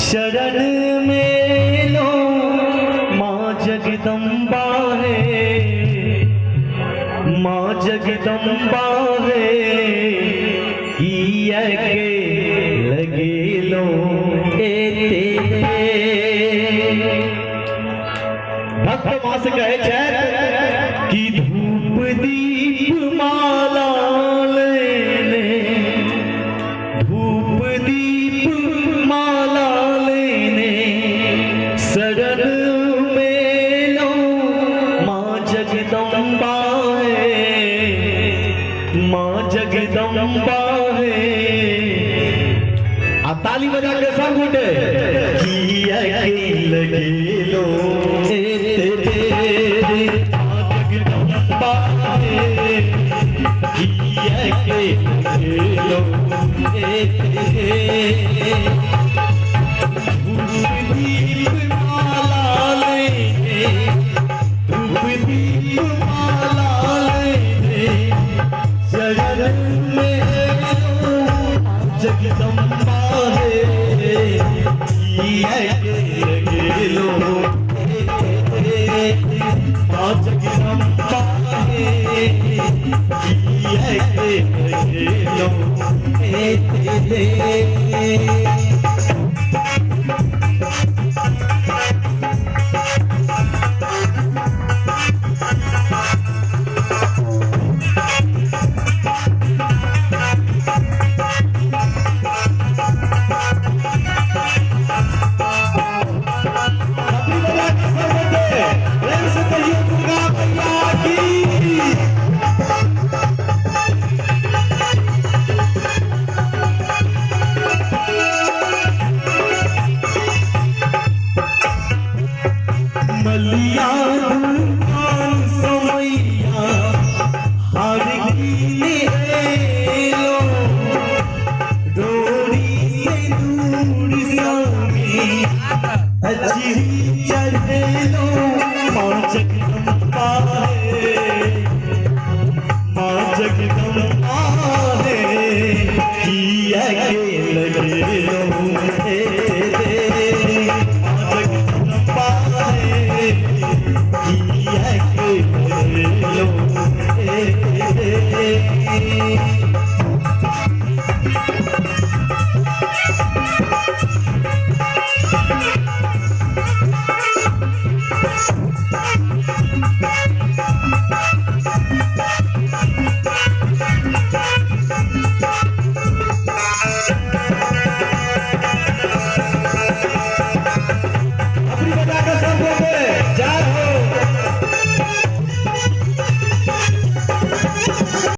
शरण में लो माँ जगदम्बा है, माँ जगदम्बा है, के लगे लो भक्त मां से कहे चैत कि धूप दीप माला लेने, धूप दीप माला लेने शरण में लो माँ जगदम्बा है, माँ जगदम्बा है। आप ताली बजा के सब उठे लगे लो जगदम्बा है, लगे लो जगदम्बा है, लगे लो